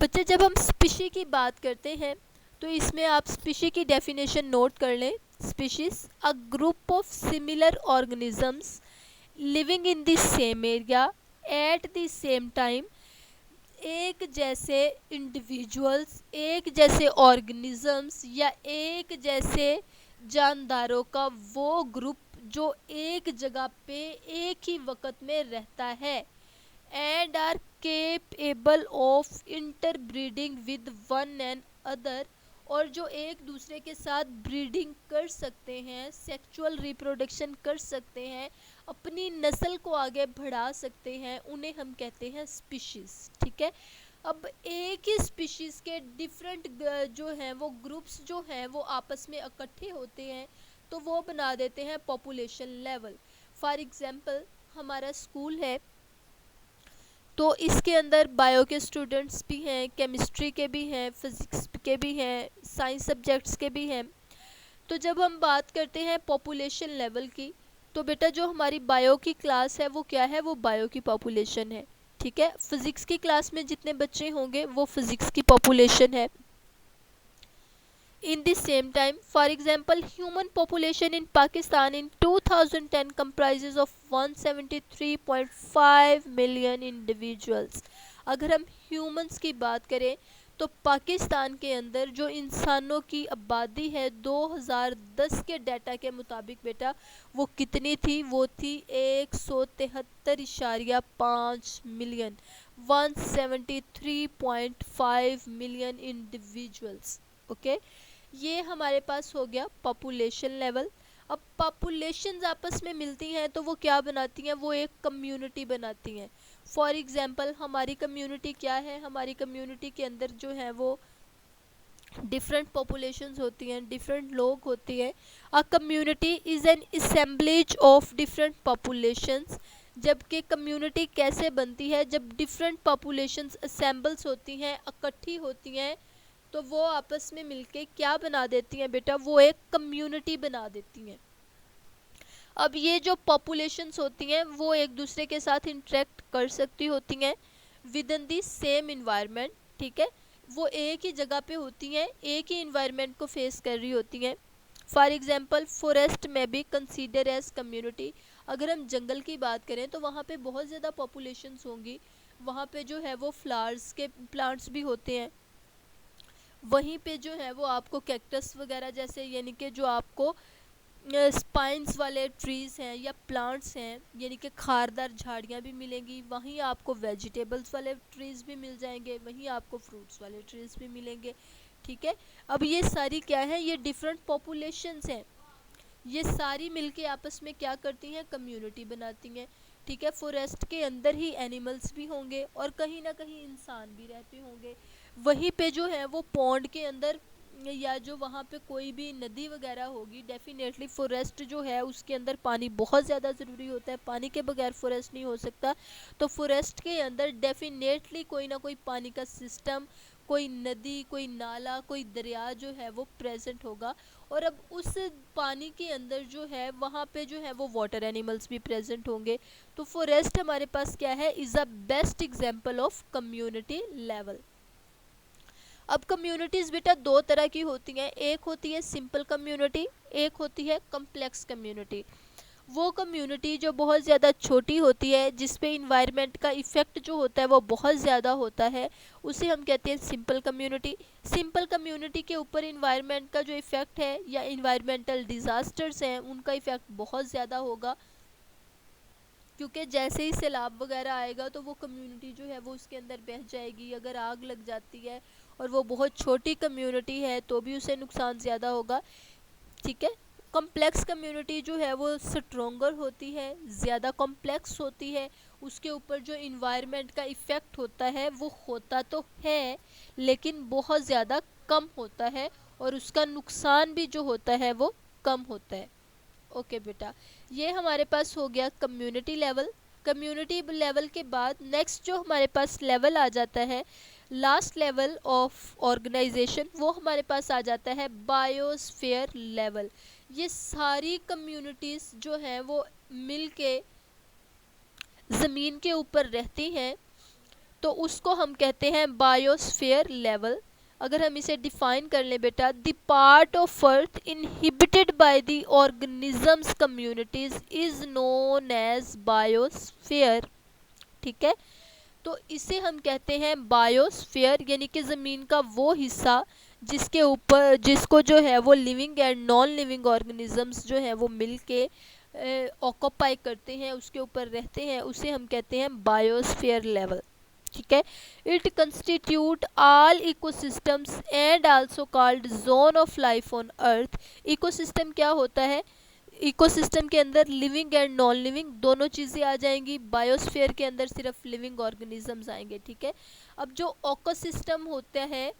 बच्चे जब हम स्पीशी की बात करते हैं तो इसमें आप स्पीशी की डेफिनेशन नोट कर लें। Species a group of similar organisms living in the same area at the same time. एक जैसे इंडिविजुअल्स, एक जैसे ऑर्गेनिजम्स या एक जैसे जानदारों का वो ग्रुप जो एक जगह पे एक ही वक्त में रहता है and are capable of interbreeding with one and other, और जो एक दूसरे के साथ ब्रीडिंग कर सकते हैं, सेक्सुअल रिप्रोडक्शन कर सकते हैं, अपनी नस्ल को आगे बढ़ा सकते हैं, उन्हें हम कहते हैं स्पीशीज। ठीक है। अब एक ही स्पीशीज के डिफरेंट जो हैं वो ग्रुप्स जो हैं वो आपस में इकट्ठे होते हैं तो वो बना देते हैं पॉपुलेशन लेवल। फॉर एग्जांपल हमारा स्कूल है तो इसके अंदर बायो के स्टूडेंट्स भी हैं, केमिस्ट्री के भी हैं, फिजिक्स के भी हैं, साइंस सब्जेक्ट्स के भी हैं। तो जब हम बात करते हैं पॉपुलेशन लेवल की तो बेटा जो हमारी बायो की क्लास है वो क्या है, वो बायो की पॉपुलेशन है। ठीक है। फिजिक्स की क्लास में जितने बच्चे होंगे वो फिजिक्स की पॉपुलेशन है। In the same time, for example, human population in Pakistan in 2010 comprises of 173.5 million individuals। अगर हम ह्यूमंस की बात करें तो पाकिस्तान के अंदर जो इंसानों की आबादी है 2010 के डाटा के मुताबिक बेटा वो कितनी थी, वो थी 173.5 मिलियन, 173.5 मिलियन इंडिविजुअल्स। ओके, ये हमारे पास हो गया पॉपुलेशन लेवल। अब पॉपुलेशंस आपस में मिलती हैं तो वो क्या बनाती हैं, वो एक कम्युनिटी बनाती हैं। फॉर एग्जांपल हमारी कम्युनिटी क्या है, हमारी कम्युनिटी के अंदर जो है वो डिफरेंट पॉपुलेशंस होती हैं, डिफरेंट लोग होती हैं। A community is an assemblage of different populations. जबकि कम्युनिटी कैसे बनती है, जब डिफरेंट पॉपुलेशंस असेंबल्स होती हैं, इकट्ठी होती हैं तो वो आपस में मिलके क्या बना देती हैं बेटा, वो एक कम्युनिटी बना देती हैं। अब ये जो पॉपुलेशंस होती हैं वो एक दूसरे के साथ इंटरेक्ट कर सकती होती हैं with in the same environment. ठीक है। वो एक ही जगह पे होती हैं, एक ही इन्वायरमेंट को फेस कर रही होती हैं। फॉर एग्जांपल फॉरेस्ट में भी कंसीडर एज कम्युनिटी। अगर हम जंगल की बात करें तो वहाँ पे बहुत ज़्यादा पॉपुलेशंस होंगी, वहाँ पे जो है वो फ्लावर्स के प्लांट्स भी होते हैं, वहीं पे जो है वो आपको कैक्टस वगैरह जैसे यानी कि जो आपको स्पाइंस वाले ट्रीज़ हैं या प्लांट्स हैं यानी कि खारदार झाड़ियाँ भी मिलेंगी, वहीं आपको वेजिटेबल्स वाले ट्रीज़ भी मिल जाएंगे, वहीं आपको फ्रूट्स वाले ट्रीज़ भी मिलेंगे। ठीक है। अब ये सारी क्या है, ये डिफरेंट पॉपुलेशंस हैं, ये सारी मिलके आपस में क्या करती हैं, कम्युनिटी बनाती हैं। ठीक है। फॉरेस्ट के अंदर ही एनिमल्स भी होंगे और कहीं ना कहीं इंसान भी रहते होंगे। वहीं पे जो है वो पॉन्ड के अंदर या जो वहाँ पे कोई भी नदी वगैरह होगी, डेफिनेटली फॉरेस्ट जो है उसके अंदर पानी बहुत ज़्यादा ज़रूरी होता है, पानी के बगैर फॉरेस्ट नहीं हो सकता। तो फॉरेस्ट के अंदर डेफिनेटली कोई ना कोई पानी का सिस्टम, कोई नदी, कोई नाला, कोई दरिया जो है वो प्रेजेंट होगा। और अब उस पानी के अंदर जो है वहाँ पे जो है वो वाटर एनिमल्स भी प्रेजेंट होंगे। तो फॉरेस्ट हमारे पास क्या है, is a best example of community level. अब कम्युनिटीज़ बेटा दो तरह की होती हैं, एक होती है सिंपल कम्युनिटी, एक होती है कम्प्लेक्स कम्युनिटी। वो कम्युनिटी जो बहुत ज़्यादा छोटी होती है, जिस पे इन्वायरमेंट का इफ़ेक्ट जो होता है वो बहुत ज़्यादा होता है, उसे हम कहते हैं सिंपल कम्युनिटी। सिंपल कम्युनिटी के ऊपर इन्वायरमेंट का जो इफ़ेक्ट है या इन्वायरमेंटल डिज़ास्टर्स हैं उनका इफ़ेक्ट बहुत ज़्यादा होगा, क्योंकि जैसे ही सैलाब वगैरह आएगा तो वो कम्युनिटी जो है वो उसके अंदर बह जाएगी। अगर आग लग जाती है और वो बहुत छोटी कम्युनिटी है तो भी उसे नुकसान ज़्यादा होगा। ठीक है। कॉम्प्लेक्स कम्युनिटी जो है वो स्ट्रोंगर होती है, ज़्यादा कॉम्प्लेक्स होती है, उसके ऊपर जो इन्वायरमेंट का इफ़ेक्ट होता है वो होता तो है लेकिन बहुत ज़्यादा कम होता है, और उसका नुकसान भी जो होता है वो कम होता है। ओके बेटा, ये हमारे पास हो गया कम्युनिटी लेवल। कम्युनिटी लेवल के बाद नेक्स्ट जो हमारे पास लेवल आ जाता है, लास्ट लेवल ऑफ ऑर्गेनाइजेशन, वो हमारे पास आ जाता है बायोस्फीयर लेवल। ये सारी कम्युनिटीज़ जो हैं वो मिल के ज़मीन के ऊपर रहती हैं तो उसको हम कहते हैं बायोस्फीयर लेवल। अगर हम इसे डिफाइन कर लें बेटा, the part of earth inhibited by the organisms communities is known as biosphere. ठीक है, तो इसे हम कहते हैं बायोस्फीयर, यानी कि ज़मीन का वो हिस्सा जिसके ऊपर, जिसको जो है वो living and non living organisms जो है वो मिल के ऑक्यूपाई करते हैं, उसके ऊपर रहते हैं, उसे हम कहते हैं बायोस्फीयर लेवल। ठीक है, it constitute all ecosystems and also called zone of life on earth. Ecosystem क्या होता है? इकोसिस्टम के अंदर लिविंग एंड नॉन लिविंग दोनों चीज़ें आ जाएंगी, बायोस्फीयर के अंदर सिर्फ लिविंग ऑर्गेनिजम्स आएंगे। ठीक है, अब जो इकोसिस्टम होता है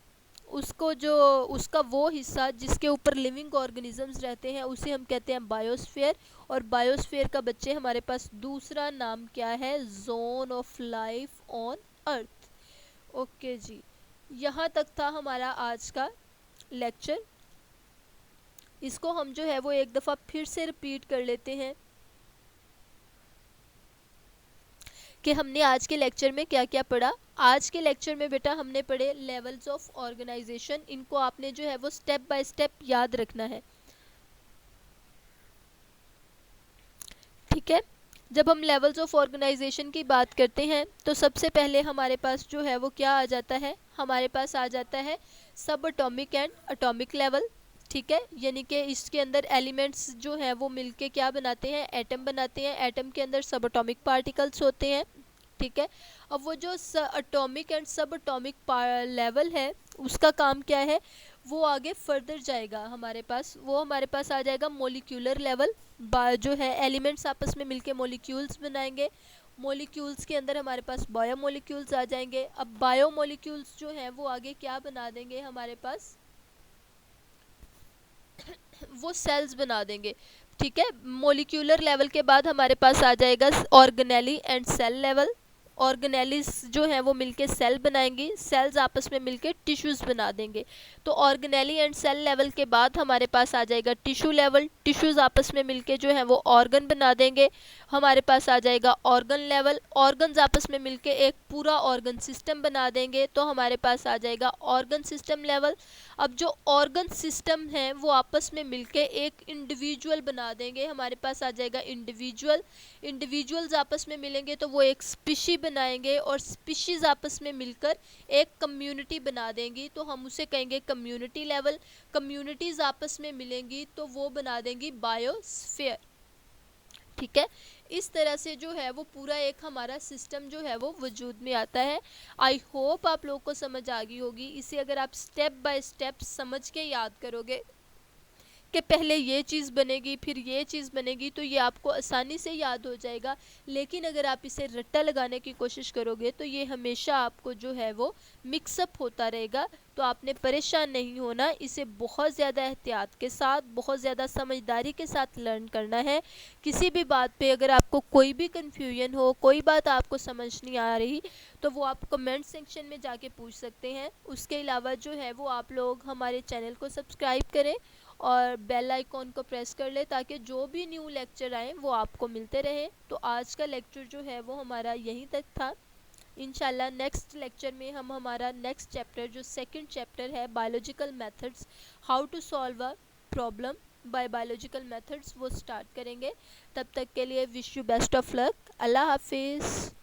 उसको, जो उसका वो हिस्सा जिसके ऊपर लिविंग ऑर्गेनिजम्स रहते हैं, उसे हम कहते हैं बायोस्फीयर। और बायोस्फीयर का बच्चे हमारे पास दूसरा नाम क्या है? Zone of life on earth. Okay जी, यहाँ तक था हमारा आज का लेक्चर। इसको हम जो है वो एक दफ़ा फिर से रिपीट कर लेते हैं कि हमने आज के लेक्चर में क्या क्या पढ़ा। आज के लेक्चर में बेटा हमने पढ़े लेवल्स ऑफ ऑर्गेनाइजेशन। इनको आपने जो है वो स्टेप बाय स्टेप याद रखना है। ठीक है, जब हम लेवल्स ऑफ ऑर्गेनाइजेशन की बात करते हैं तो सबसे पहले हमारे पास जो है वो क्या आ जाता है? हमारे पास आ जाता है सब एटॉमिक एंड एटॉमिक लेवल। ठीक है, यानी कि इसके अंदर एलिमेंट्स जो हैं वो मिलके क्या बनाते हैं? एटम बनाते हैं। एटम के अंदर सब एटॉमिक पार्टिकल्स होते हैं। ठीक है, अब वो जो एटॉमिक एंड सब एटॉमिक लेवल है उसका काम क्या है? वो आगे फर्दर जाएगा हमारे पास, वो हमारे पास आ जाएगा मोलिक्यूलर लेवल। जो है एलिमेंट्स आपस में मिलके मोलिक्यूल्स बनाएंगे। मोलिक्यूल्स के अंदर हमारे पास बायोमोलिक्यूल्स आ जाएंगे। अब बायोमोलिक्यूल्स जो हैं वो आगे क्या बना देंगे हमारे पास? वो सेल्स बना देंगे। ठीक है, मोलिक्यूलर लेवल के बाद हमारे पास आ जाएगा organelle and cell level. Organelles जो है वो मिलके सेल बनाएंगी, सेल्स आपस में मिलके टिश्यूज बना देंगे। तो ऑर्गेनेली एंड सेल लेवल के बाद हमारे पास आ जाएगा टिश्यू लेवल। टिश्यूज आपस में मिलके जो है वो ऑर्गन बना देंगे। हमारे पास आ जाएगा ऑर्गन लेवल। ऑर्गन्स आपस में मिलके एक पूरा ऑर्गन सिस्टम बना देंगे, तो हमारे पास आ जाएगा ऑर्गन सिस्टम लेवल। अब जो ऑर्गन सिस्टम है वो आपस में मिलके एक इंडिविजुअल बना देंगे, हमारे पास आ जाएगा इंडिविजुअल। इंडिविजुअल्स आपस में मिलेंगे तो वो एक स्पीशी बनाएंगे, और स्पीशीज आपस में मिलकर एक कम्युनिटी बना देंगी, तो हम उसे कहेंगे कम्युनिटी लेवल। कम्युनिटीज आपस में मिलेंगी तो वो बना देंगी बायोस्फीयर। ठीक है, इस तरह से जो है वो पूरा एक हमारा सिस्टम जो है वो वजूद में आता है। आई होप आप लोग को समझ आ गई होगी। इसे अगर आप स्टेप बाय स्टेप समझ के याद करोगे कि पहले ये चीज़ बनेगी फिर ये चीज़ बनेगी, तो ये आपको आसानी से याद हो जाएगा। लेकिन अगर आप इसे रट्टा लगाने की कोशिश करोगे तो ये हमेशा आपको जो है वो मिक्सअप होता रहेगा। तो आपने परेशान नहीं होना, इसे बहुत ज़्यादा एहतियात के साथ, बहुत ज़्यादा समझदारी के साथ लर्न करना है। किसी भी बात पे अगर आपको कोई भी कन्फ्यूजन हो, कोई बात आपको समझ नहीं आ रही, तो वो आप कमेंट सेक्शन में जाके पूछ सकते हैं। उसके अलावा जो है वो आप लोग हमारे चैनल को सब्सक्राइब करें और बेल आइकॉन को प्रेस कर ले, ताकि जो भी न्यू लेक्चर आए वो आपको मिलते रहे। तो आज का लेक्चर जो है वो हमारा यहीं तक था। इंशाल्लाह नेक्स्ट लेक्चर में हम हमारा नेक्स्ट चैप्टर, जो सेकंड चैप्टर है biological methods, how to solve a problem by biological methods, वो स्टार्ट करेंगे। तब तक के लिए wish you best of luck. अल्लाह हाफिज़।